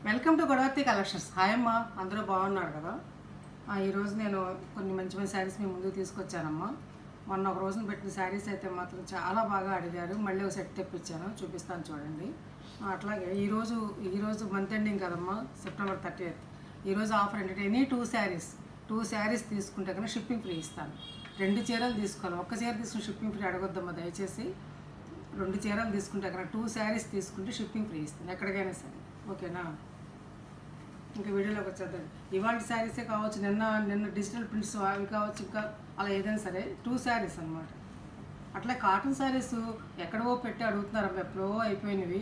Welcome to Godavathi collections. Hi అమ్మా, అందరూ బాగున్నారు కదా. ఈరోజు నేను కొన్ని మంచి మంచి శారీస్ మీ ముందుకు తీసుకొచ్చానమ్మా. మొన్న ఒక రోజున పెట్టిన శారీస్ అయితే మాత్రం చాలా బాగా అడిగారు. మళ్ళీ ఒక సెట్ తెప్పించాను, చూపిస్తాను చూడండి. అట్లాగే ఈరోజు మంత్ ఎండింగ్ కదమ్మా, సెప్టెంబర్ 30th. ఈరోజు ఆఫర్ ఏంటంటే ఎనీ టూ శారీస్ తీసుకుంటే కన్నా షిప్పింగ్ ఫ్రీ ఇస్తాను. 2 చీరలు తీసుకోవాలి, ఒక్క చీర తీసుకుని షిప్పింగ్ ఫ్రీ అడగొద్దమ్మా దయచేసి. 2 చీరలు తీసుకుంటే కన్నా 2 శారీస్ తీసుకుంటే షిప్పింగ్ ఫ్రీ ఇస్తాను ఎక్కడికైనా సరే, ఓకేనా. ఇంకా వీడియోలోకి వచ్చేద్దాం. ఇవాళ శారీసే కావచ్చు, నిన్న డిజిటల్ ప్రింట్స్ అవి కావచ్చు, ఇంకా అలా ఏదైనా సరే 2 శారీస్ అనమాట. అట్లా కాటన్ శారీస్ ఎక్కడో పెట్టి అడుగుతున్నారు, ఎప్పుడో అయిపోయినవి,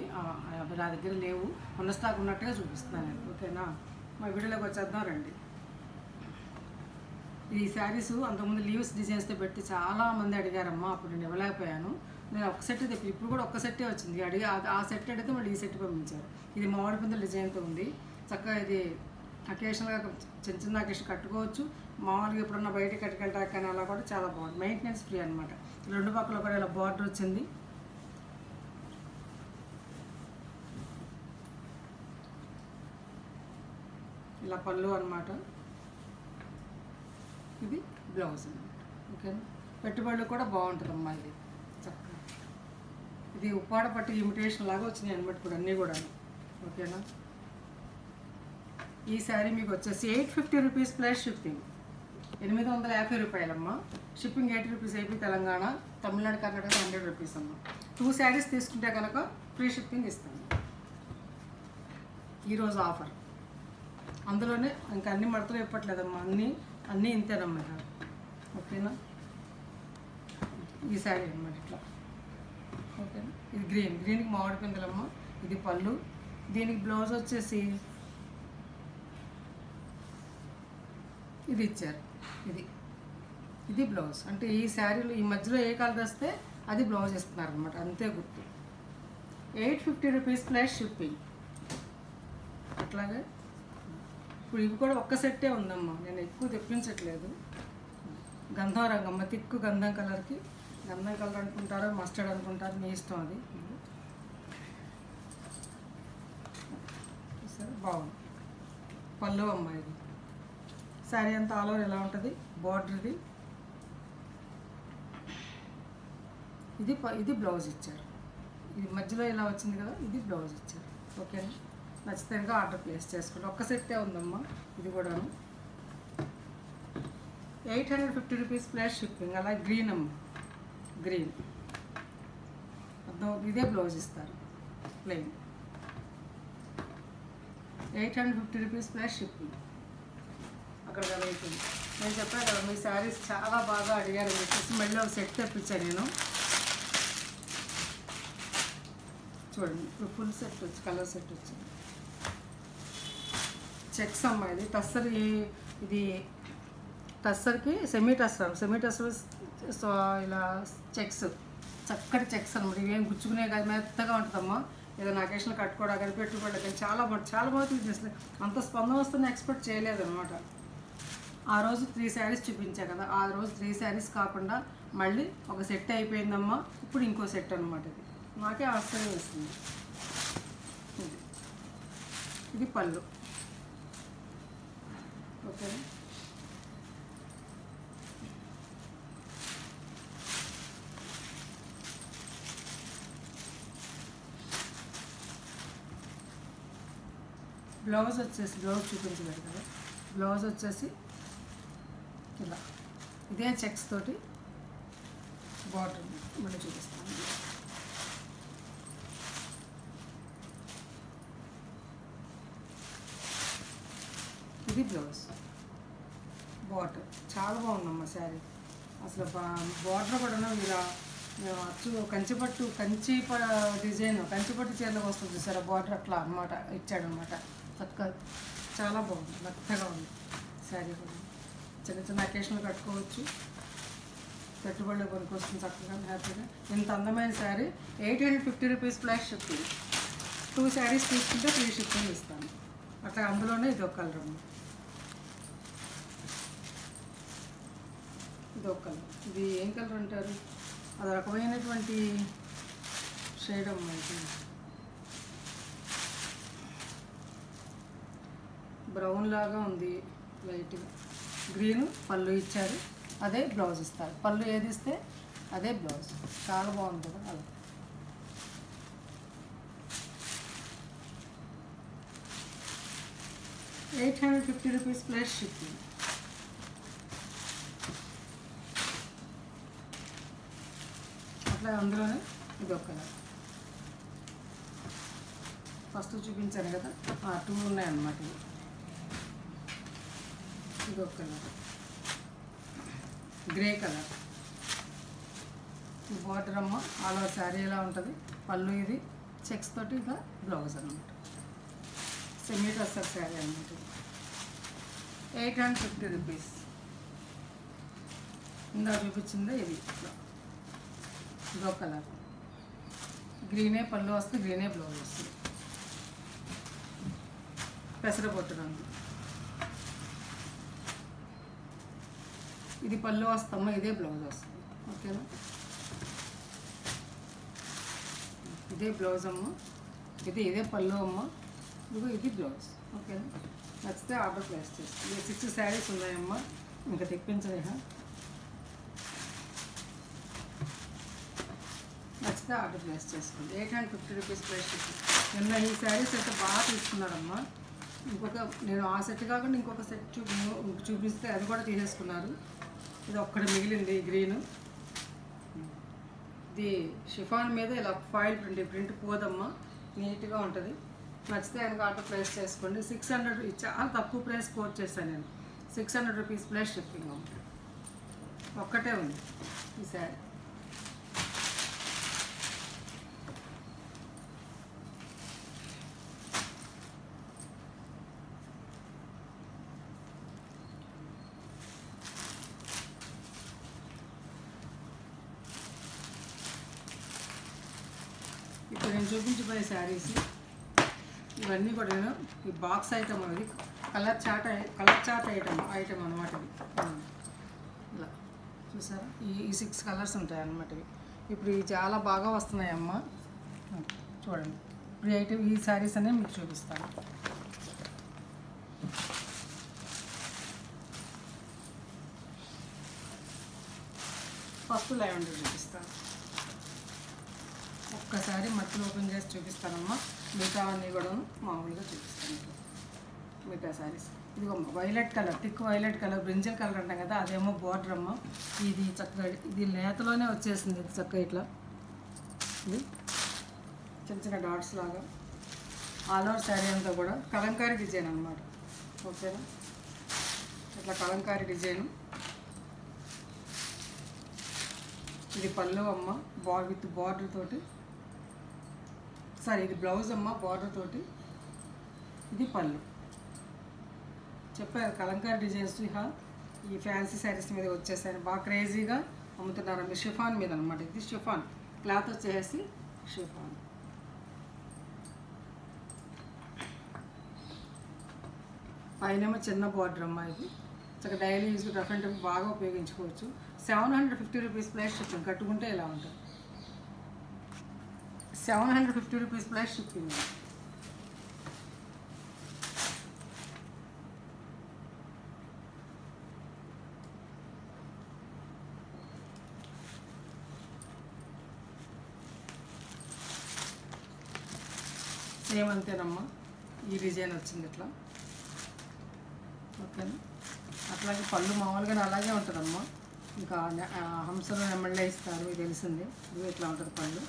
అవి నా దగ్గర లేవు, ఉన్న స్టాక్ ఉన్నట్టుగా చూపిస్తున్నాను నేను, ఓకేనా. మా వీడియోలోకి వచ్చేద్దాం రండి. ఈ శారీస్ అంతకుముందు లీవ్స్ డిజైన్స్తో పెట్టి చాలామంది అడిగారమ్మా, అప్పుడు నేను ఇవ్వలేకపోయాను. నేను ఒక సెట్ తెప్పి ఇప్పుడు కూడా ఒక్క సెట్టే వచ్చింది, ఆ సెట్ అడిగితే మళ్ళీ ఈ సెట్ పంపించారు. ఇది మామిడి పిందెల డిజైన్తో ఉంది, చక్కగా ఇది అకేషనల్గా చిన్న అకేషన్ కట్టుకోవచ్చు. మామూలుగా ఎప్పుడన్నా బయటకి కట్టుకెళ్ళడానికి కానీ అలా కూడా చాలా బాగుంది, మెయింటెనెన్స్ ఫ్రీ అనమాట. 2 పక్కల కూడా ఇలా బార్డర్ వచ్చింది. ఇలా పళ్ళు అనమాట, ఇది బ్లౌజ్ అనమాట, ఓకేనా. పెట్టుబడులు కూడా బాగుంటుందమ్మా ఇది చక్కగా. ఇది ఉప్పాడ పట్టు ఇమిటేషన్ లాగా వచ్చినాయి అనమాట ఇప్పుడు అన్నీ కూడా, ఓకేనా. ఈ శారీ మీకు వచ్చేసి 850 రూపీస్ ప్లస్ షిప్పింగ్, 850 రూపాయలమ్మా. Shipping 80 rupees AP, Telangana, Tamil Nadu, Karnataka 100 rupees అమ్మ. 2 శారీస్ తీసుకుంటే కనుక ఫ్రీ షిప్పింగ్ ఇస్తాను. ఈరోజు ఆఫర్ అందులోనే ఇంకా అన్ని మడతలు ఇవ్వట్లేదమ్మా, అన్నీ ఇంతేనమ్మా, ఓకేనా. ఈ శారీ అన్నమాట ఇట్లా, ఓకేనా. ఇది గ్రీన్కి మామిడి పిందెలమ్మ, ఇది పళ్ళు. దీనికి బ్లౌజ్ వచ్చేసి ఇది ఇచ్చారు, ఇది బ్లౌజ్. అంటే ఈ శారీలో ఈ మధ్యలో ఏ కలర్ వస్తే అది బ్లౌజ్ ఇస్తున్నారు అనమాట, అంతే గుర్తు. 850 రూపీస్ ప్లస్ షిప్పింగ్. అట్లాగే ఇప్పుడు ఇవి కూడా ఒక్క సెట్టే ఉందమ్మా, నేను ఎక్కువ తెప్పించట్లేదు. గంధం రంగమ్మ, తిక్కు గంధం కలర్ అనుకుంటారో మస్టర్డ్ అనుకుంటారు, మీ ఇష్టం అది. సరే బాగుంది. పళ్ళు అమ్మ, ఇది శారీ అంతా ఆల్ ఓవర్ ఎలా ఉంటుంది, బార్డర్ది. ఇది బ్లౌజ్ ఇచ్చారు, ఇది మధ్యలో ఇలా వచ్చింది కదా, ఇది బ్లౌజ్ ఇచ్చారు, ఓకేనా. నచ్చితే ఆర్డర్ ప్లేస్ చేసుకోండి. ఒక్క సెట్టే ఉందమ్మా ఇది కూడాను. 850 రూపీస్ ప్లస్ షిప్పింగ్. అలా గ్రీన్ అమ్మ, గ్రీన్ అర్థం, ఇదే బ్లౌజ్ ఇస్తారు ప్లెయిన్. 850 rupees plus shipping. అక్కడ అయిపోయింది. నేను చెప్పాను కదా, మీ శారీస్ చాలా బాగా అడిగారు అని చెప్పేసి మళ్ళీ ఒక సెట్ తెప్పించాను నేను. చూడండి, ఇప్పుడు ఫుల్ సెట్ వచ్చి కలర్ సెట్ వచ్చింది. చెక్స్ అమ్మ, ఇది టస్సర్. ఇది టస్సర్కి సెమీ టస్సర్ సో ఇలా చెక్స్, చక్కటి చెక్స్ అనమాట. ఇవేం గుచ్చుకునే కాదు, మెత్తగా ఉంటుందమ్మా. ఏదైనా అకేషన్లో కట్టుకోవడానికి కానీ పెట్టుకోవడానికి కానీ చాలా బాగుంటుంది. అసలు అంత స్పందన వస్తుందని ఎక్స్పెక్ట్ చేయలేదన్నమాట. ఆ రోజు 3 శారీస్ చూపించా కదా, ఆ రోజు 3 శారీస్ కాకుండా మళ్ళీ ఒక సెట్ అయిపోయిందమ్మా. ఇప్పుడు ఇంకో సెట్ అనమాట. ఇది నాకే ఆశ్చర్యం వేస్తుంది. ఇది పళ్ళు, ఓకే. బ్లౌజ్ చూపించలేదు కదా, బ్లౌజ్ వచ్చేసి ఇలా ఇదే చెక్స్ తోటి బార్డర్ మళ్ళీ చూపిస్తాను. ఇది బ్లౌజ్, బార్డర్ చాలా బాగుందమ్మా శారీ. అసలు బార్డర్ కూడా ఇలా అచ్చు కంచిపట్టు డిజైన్, కంచిపట్టు చీరలకు వస్తుంది చూసారా బార్డర్, అట్లా అనమాట ఇచ్చాడనమాట. చక్కగా చాలా బాగుంది, మెత్తగా ఉంది శారీ కూడా. చిన్న అకేషన్లు కట్టుకోవచ్చు, పెట్టుబడులు కొనుక్కొస్తుంది చక్కగా హ్యాపీగా. ఇంత అందమైన sari 850 rupees plus shipping. 2 saris తీసుకుంటే ఫ్రీ షిప్పింగ్ ఇస్తాను. అట్లా అందులోనే ఇది ఒక కలర్ అమ్మ, ఇది ఒక కలర్. ఇది ఏం కలర్ అంటారు, అది రకమైనటువంటి షేడ్ అమ్మ. బ్రౌన్ లాగా ఉంది, లైట్గా గ్రీన్ పళ్ళు ఇచ్చారు, అదే బ్లౌజ్ ఇస్తారు. పళ్ళు ఏది ఇస్తే అదే బ్లౌజ్. చాలా బాగుంది కదా అలా. ₹850 ప్లస్ షిప్పింగ్. అట్లా అందులోనే ఇది ఒక కలర్ ఫస్ట్ చూపించాను కదా, 2 ఉన్నాయన్నమాట. ఇది ఒక కలర్ గ్రే కలర్. ఈ బార్డర్ అమ్మ ఆల్ ఓవర్ శారీ ఎలా ఉంటుంది, పళ్ళు ఇది చెక్స్ తోటి ఇక బ్లౌజ్ అనమాట. సెమీ టస్సర్ శారీ అనమాట. ₹850. ఇందా చూపించిందే ఇది. ఇదో కలర్ గ్రీనే పళ్ళు వస్తుంది, గ్రీనే బ్లౌజ్ వస్తుంది. పెసరపట్టు రంగు. ఇది పళ్ళు వస్తామా, ఇదే బ్లౌజ్ వస్తుంది. ఓకేనా, ఇదే బ్లౌజ్ అమ్మ, ఇదే పళ్ళు అమ్మ, ఇదిగో ఇది బ్లౌజ్. ఓకేనా, నచ్చితే ఆర్డర్ ప్లేస్ చేస్తాం. 6 శారీస్ ఉన్నాయమ్మా, ఇంకా తెప్పించలే. నచ్చితే ఆర్డర్ ప్లేస్ చేసుకోండి. ₹850 ప్లేస్ చేసి. నిన్న ఈ శారీస్ అయితే బాగా తీసుకున్నారమ్మా. నేను ఆ సెట్ కాకుండా ఇంకొక సెట్ చూపిస్తే అది కూడా తీసేసుకున్నారు. ఇది ఒక్కటి మిగిలింది గ్రీన్. ఇది షిఫాన్ మీద ఇలా ఫాయిల్ ప్రింట్ పోదమ్మా, నీట్గా ఉంటుంది. నచ్చితే ఆయనకు ఆర్డర్ ప్లేస్ చేసుకోండి. 600, చాలా తక్కువ ప్రైస్ కోట్ చేశాను నేను. ₹600 ప్లస్ షిప్పింగ్ అమ్మ. ఒక్కటే ఉంది ఈ శారీ. ఇప్పుడు నేను చూపించిపోయే శారీస్ ఇవన్నీ కూడా నేను ఈ బాక్స్ ఐటమ్ అనేది కలర్ చార్ట్ ఐటమ్ అనమాట. ఇలా చూసారా, ఈ 6 కలర్స్ ఉంటాయి అన్నమాట. ఇప్పుడు ఇవి చాలా బాగా వస్తున్నాయమ్మ, చూడండి. ఈ శారీస్ అనేవి మీకు చూపిస్తాను. ఫస్ట్ లెవెండర్ చూపిస్తాను. ఒక్కసారి మధ్యలో ఓపెన్ చేసి చూపిస్తానమ్మా. మిగతా అన్నీ కూడా మామూలుగా చూపిస్తాను. మిగతా శారీస్ ఇది violet colour, thick violet colour, brinjal colour అంటాం కదా, అదేమో బార్డర్ అమ్మ. ఇది చక్కగా ఇది నేతలోనే వచ్చేసింది. ఇది చక్కగా ఇట్లా ఇది చిన్న చిన్న డాట్స్ లాగా ఆల్ ఓవర్ శారీ అంతా కూడా కలంకారీ డిజైన్ అనమాట. ఓకేనా, ఇట్లా కలంకారీ డిజైన్. ఇది పళ్ళు అమ్మ, విత్ బార్డర్ తోటి. ఇది బ్లౌజ్ అమ్మ, బార్డర్ తోటి. ఇది పళ్ళు. చెప్పారు కలంకారీ డిజైన్స్ ఈ ఫ్యాన్సీ శారీస్ మీద వచ్చేసారి బాగా క్రేజీగా అమ్ముతున్నారు. మీ షిఫాన్ మీద అనమాట. ఇది షిఫాన్ క్లాత్ వచ్చేసి షిఫాన్. పైనేమో చిన్న బార్డర్ అమ్మ. ఇది చక్కగా daily use rough and tough బాగా ఉపయోగించుకోవచ్చు. ₹750 ప్లస్ షిప్పింగ్. కట్టుకుంటే ఇలా ఉంటుంది. ₹750 ప్లస్ షిప్పింగ్. సేమ్ అంతేనమ్మా. ఈ డిజైన్ వచ్చింది ఇట్లా. ఓకేనా, అట్లాగే పళ్ళు మామూలుగా అలాగే ఉంటుందమ్మా. ఇంకా హంసలు నెమ్మళ్ళే ఇస్తారు, ఇది తెలిసింది. ఇది ఇట్లా ఉంటుంది పళ్ళు.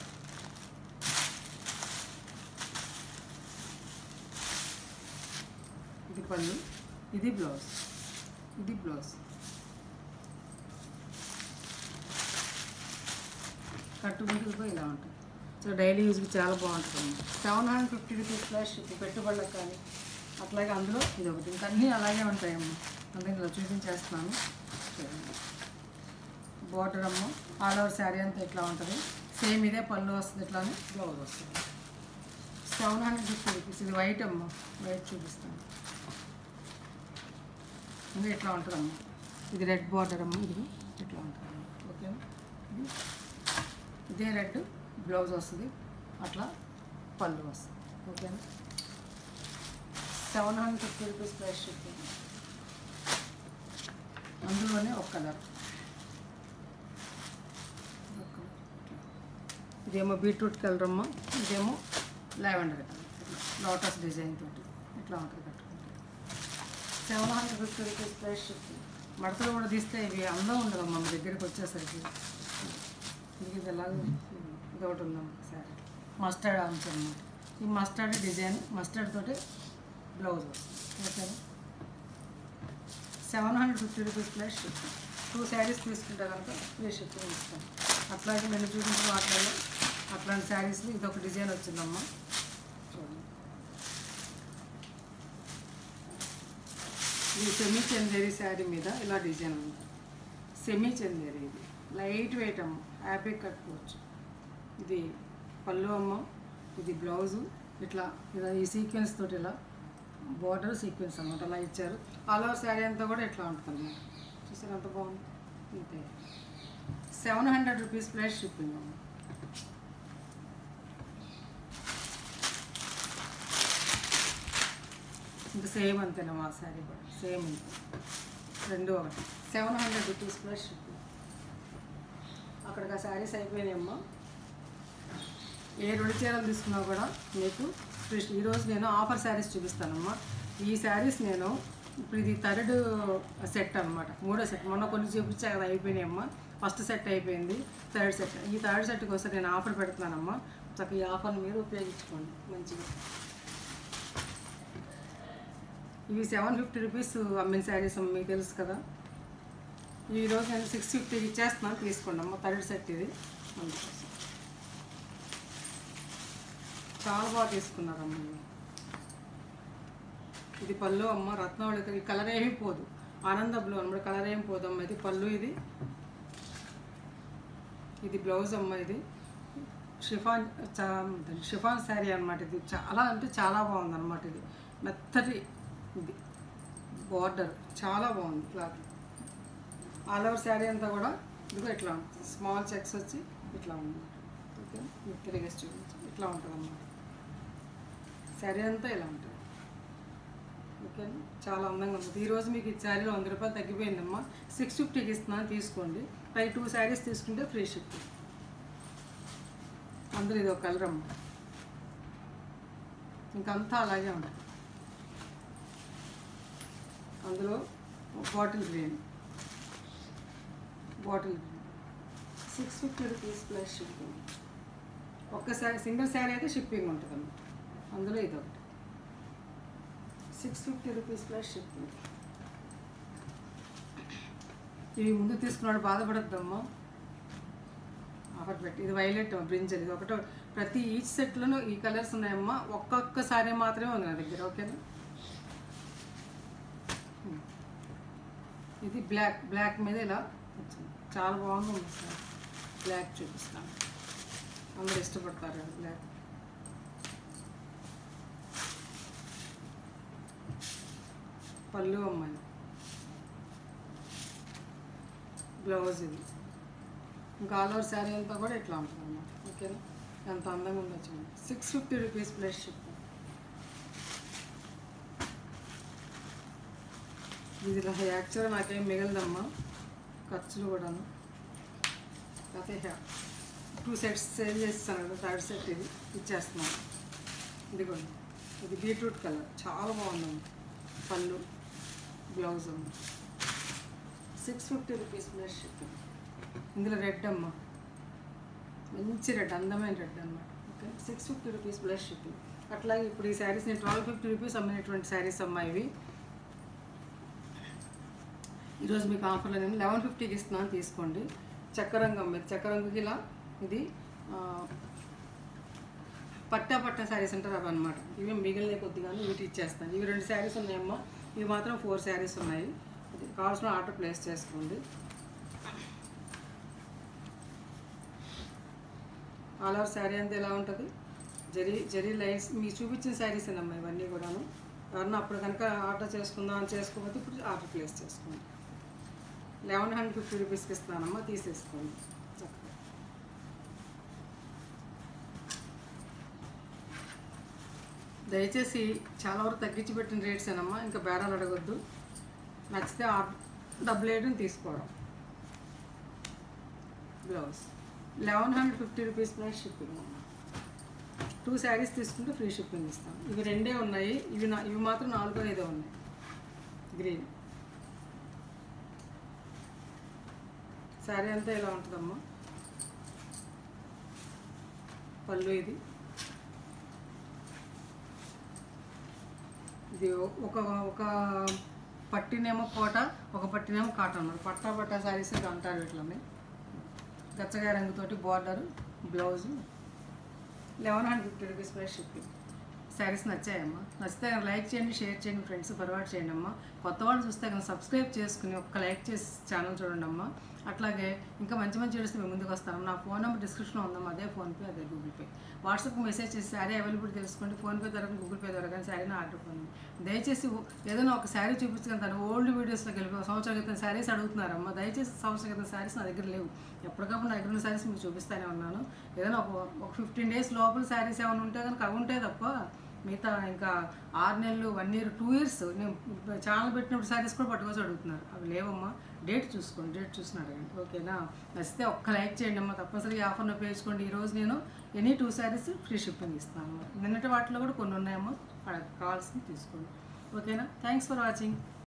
ఇది పళ్ళు, ఇది బ్లౌజ్. ఇది బ్లౌజ్. కట్టుకుంటూ ఇలా ఉంటుంది. సో డైలీ యూజ్కి చాలా బాగుంటుంది. ₹750 ప్లస్ పెట్టుబడులకు కానీ. అట్లాగే అందులో ఇది ఒకటి. ఇంకా అన్నీ అలాగే ఉంటాయమ్మ. అందుకే ఇలా చూపించేస్తున్నాను. బార్డర్ అమ్మ, ఆల్ ఓవర్ శారీ అంతా ఇట్లా ఉంటుంది. సేమ్ ఇదే పళ్ళు వస్తుంది, ఇట్లానే బ్లౌజ్ వస్తుంది. ₹750. ఇది వైట్ అమ్మ, వైట్ చూపిస్తాను. ఇంకా ఇట్లా ఉంటుందమ్మ. ఇది రెడ్ బార్డర్ అమ్మ. ఇది ఇట్లా ఉంటుంది. ఓకేనా, ఇదే రెడ్ బ్లౌజ్ వస్తుంది, అట్లా పళ్ళు వస్తుంది. ఓకేనా, 750 రూపీస్ ప్రైస్ షిప్పింగ్. అందులోనే ఒక కలర్, ఇదేమో బీట్రూట్ కలర్ అమ్మ, ఇదేమో లావెండర్ కలర్, లోటస్ డిజైన్ తోటి ఇట్లా ఉంటుంది కట్టుకుంటే. 750 రూపీస్ ప్రైస్ షిప్పింగ్. మడతలు కూడా తీస్తే ఇవి అందం ఉండదమ్మా మీ దగ్గరికి వచ్చేసరికి. ఇది ఎలాగో ఇది ఒకటి ఉందమ్మా సారీ, మస్టర్డ్ ఆమ్స్ అన్నమాట. ఈ మస్టర్డ్ డిజైన్, మస్టర్డ్ తోటి బ్లౌజ్ వస్తుంది. ఓకేనా, 750 రూపీస్ ప్లస్ షిప్పింగ్. 2 శారీస్ తీసుకుంటే కనుక ఫ్రీ షిప్పింగ్ ఇస్తాను. అట్లాగే నేను చూపించిన వాటిలో అట్లాంటి శారీస్లో ఇదొక డిజైన్ వచ్చిందమ్మా, చూడండి. ఈ సెమీ చందేరి శారీ మీద ఇలా డిజైన్ ఉంది. సెమీ చందేరి, ఇది లైట్ వెయిట్ అమ్మ, హ్యాపీ కట్టుకోవచ్చు. ఇది పళ్ళు అమ్మ, ఇది బ్లౌజు. ఇట్లా ఇలా ఈ సీక్వెన్స్ తోటి ఇలా బార్డర్ సీక్వెన్స్ అన్నమాట అలా ఇచ్చారు. ఆల్ ఓవర్ శారీ అంతా కూడా ఇట్లా ఉంటుంది అన్నమాట. చూసారు ఎంత బాగుంది. ఇంతే 700 రూపీస్ ప్లస్ షిప్పింగ్ అమ్మ. ఇంకా సేమ్ అంతేనమ్మా ఆ శారీ కూడా సేమ్ ఇంతే, రెండు ఒకటి. 700 రూపీస్ ప్లస్ షిప్పింగ్. అక్కడికి ఆ శారీస్ అయిపోయినాయమ్మా. ఏ 2 చీరలు తీసుకున్నా కూడా మీకు ఫ్రీ. ఈరోజు నేను ఆఫర్ శారీస్ చూపిస్తానమ్మా. ఈ శారీస్ నేను ఇప్పుడు ఇది 3rd సెట్ అనమాట, 3వ సెట్. మొన్న కొన్ని చూపించా కదా, అయిపోయినాయమ్మా. ఫస్ట్ సెట్ అయిపోయింది, 3rd సెట్. ఈ 3rd సెట్ కోసం నేను ఆఫర్ పెడుతున్నానమ్మా. చక్కగా ఈ ఆఫర్ని మీరు ఉపయోగించుకోండి మంచిగా. ఇవి 750 రూపీస్ అమ్మిన శారీస్ అమ్మ, మీకు తెలుసు కదా. ఈరోజు నేను 650 ఇచ్చేస్తున్నాను, తీసుకోండి అమ్మ. 3rd సెట్ ఇది, అందుకోసం చాలా బాగా తీసుకున్నారమ్మ. ఇది పళ్ళు అమ్మ, రత్నావళి. ఈ కలర్ ఏమీ పోదు, ఆనంద బ్లూ అన్నమాట. కలర్ ఏమి పోదమ్మ. ఇది పళ్ళు, ఇది బ్లౌజ్ అమ్మ. ఇది షిఫాన్ శారీ అనమాట. ఇది చాలా అంటే చాలా బాగుంది అనమాట. ఇది మెత్తటి, ఇది బార్డర్ చాలా బాగుంది. క్లాత్ ఆల్ ఓవర్ శారీ అంతా కూడా ఇదిగో ఇట్లా ఉంటుంది. స్మాల్ చెక్స్ వచ్చి ఇట్లా ఉంది. ఓకే, మీకు తిరిగేసి చూపించి ఇట్లా ఉంటుంది అన్నమాట. శారీ అంతా ఇలా ఉంటుంది. ఓకేనా, చాలా అందంగా ఉంటుంది. ఈరోజు మీకు ఈ శారీలో 100 రూపాయలు తగ్గిపోయిందమ్మా. 650కి ఇస్తున్నాను, తీసుకోండి. పై 2 శారీస్ తీసుకుంటే ఫ్రీ షిప్పింగ్. అందులో ఇది ఒక కలర్ అమ్మ, ఇంకంతా అలాగే ఉంటుంది. అందులో bottle green, 650 rupees plus shipping. ఒక్కసారి సింగిల్ శారీ అయితే షిప్పింగ్ ఉంటుందమ్మా. అందులో ఇది ఒకటి 650 రూపీస్ ప్లస్ షిప్పింగ్. ఇవి ముందు తీసుకున్నాడు బాధపడద్దమ్మా, ఆఫర్ పెట్టి. ఇది వైలెట్ బ్రింజల్, ఇది ఒకటో. ప్రతి ఈచ్ సెట్లోనూ ఈ కలర్స్ ఉన్నాయమ్మా. ఒక్కొక్క సారీ మాత్రమే ఉంది నా దగ్గర. ఓకేనా, ఇది బ్లాక్ మీద ఇలా వచ్చింది, చాలా బాగుంది సార్. బ్లాక్ చూపిస్తాను, అందరూ ఇష్టపడతారు కదా బ్లాక్. పళ్ళు అమ్మాయి, బ్లౌజ్ ఇది. ఇంకా ఆల్ ఓవర్ శారీ అంతా కూడా ఇట్లా ఉంటుంది అన్నమాట. ఓకేనా, ఎంత అందంగా ఉందో చూడండి. 650 రూపీస్ ప్లస్ షిప్పింగ్. ఇది యాక్చువల్గా నాకేం మిగలదమ్మా, ఖర్చులు కూడాను. కాకపోతే 2 సెట్స్ సేల్ చేస్తాను కదా, 3rd సెట్ ఇది ఇచ్చేస్తున్నాను. ఇదిగోండి, ఇది బీట్రూట్ కలర్, చాలా బాగుందమ్మా. పళ్ళు, బ్లౌజ్ అమ్మ. 650 రూపీస్ ప్లస్ షిప్పింగ్. ఇందులో రెడ్ అమ్మ, మంచి రెడ్, అందమైన రెడ్ అన్నమాట. Okay, 650 rupees plus shipping. అట్లాగే ఇప్పుడు ఈ శారీస్ నేను 1250 రూపీస్ అమ్మినటువంటి శారీస్ అమ్మా ఇవి. ఈరోజు మీకు ఆఫర్లో నేను 1150కి ఇస్తున్నాను, తీసుకోండి. చక్కరంగు అమ్మ, చక్కరంగుకి ఇలా ఇది పట్టా శారీస్ అంటారు అవి అనమాట. ఇవి మిగిలిన కొద్దిగానే వీటి ఇచ్చేస్తాను. ఇవి 2 శారీస్ ఉన్నాయమ్మా, ఇవి మాత్రం 4 శారీస్ ఉన్నాయి. కావాల్సిన ఆర్డర్ ప్లేస్ చేసుకోండి. ఆల్ ఓవర్ శారీ అంతా ఎలా ఉంటుంది, జరీ లైన్స్. మీకు చూపించిన శారీస్ అమ్మా ఇవన్నీ కూడాను. ఎవరన్నా అప్పుడు కనుక ఆర్డర్ చేసుకుందాం అని చేసుకోకపోతే ఇప్పుడు ఆర్డర్ ప్లేస్ చేసుకోండి. 1150 రూపీస్కి ఇస్తున్నానమ్మా, తీసేసుకోండి చక్కగా. దయచేసి చాలా వరకు తగ్గించి పెట్టిన రేట్సేనమ్మా, ఇంకా బేరాలు అడగొద్దు. నచ్చితే డబుల్ ఎయిట్ని తీసుకోవడం. Blouse 1150 rupees plus shipping. 2 saris తీసుకుంటే ఫ్రీ షిప్పింగ్ ఇస్తాం. ఇవి 2 ఉన్నాయి, ఇవి మాత్రం 4 5 ఉన్నాయి. గ్రీన్ శారీ అంతా ఇలా ఉంటుందమ్మా. పళ్ళు ఇది ఒక పట్టినేమో కోట, ఒక పట్టినేమో కాటన్ అన్నారు. పట్టా శారీస్ అంటారు వీటిలోనే. గచ్చగా రంగుతోటి border, blouse 1150 rupees plus shipping. Saris నచ్చాయమ్మా. నచ్చితే లైక్ చేయండి, షేర్ చేయండి, ఫ్రెండ్స్ ఫార్వర్డ్ చేయండి అమ్మా. కొత్త వాళ్ళు చూస్తే కనుక సబ్స్క్రైబ్ చేసుకుని ఒక్క లైక్ చేసి ఛానల్ చూడండి అమ్మా. అట్లాగే ఇంకా మంచి వీడియోస్ మేము ముందుకు వస్తాము. నా ఫోన్ నెంబర్ డిస్క్రిప్షన్లో ఉందమ్మా. అదే ఫోన్పే, అదే గూగుల్ పే. వాట్సాప్కి మెసేజ్ చేసి శారీ అవైలబిలిటీ తెలుసుకోండి. ఫోన్పే ద్వారా గూగుల్ పే ద్వారా కానీ శారీని ఆర్డర్ పొందండి. దయచేసి ఏదైనా ఒక శారీ చూపించగలను. తను ఓల్డ్ వీడియోస్లోకి వెళ్ళి సంవత్సరం క్రితం శారీస్ అడుగుతున్నారమ్మా. దయచేసి సంవత్సరం క్రితం శారీస్ నా దగ్గర లేవు. ఎప్పటికప్పుడు నా దగ్గర ఉన్న శారీస్ మీకు చూపిస్తూనే ఉన్నాను. ఏదైనా ఒక 15 days లోపల శారీస్ ఏమైనా ఉంటే కనుక అవి ఉంటాయి తప్ప మిగతా ఇంకా 6 నెలలు, 1 year, 2 years నేను ఛానల్ పెట్టినప్పుడు శారీస్ కూడా పట్టుకోవచ్చు అడుగుతున్నారు. అవి లేవమ్మా. డేట్ చూసుకోండి, డేట్ చూసిన అడగండి. ఓకేనా? నచ్చితే ఒక్క లైక్ చేయండి అమ్మా. తప్పనిసరిగా ఆఫర్ను ఉపయోగించుకోండి. ఈరోజు నేను ఎనీ 2 శారీస్ ఫ్రీ షిప్పింగ్ ఇస్తాను. నిన్నటి వాటిలో కూడా కొన్ని ఉన్నాయమ్మా, కావాల్సింది తీసుకోండి. ఓకేనా? Thanks for watching.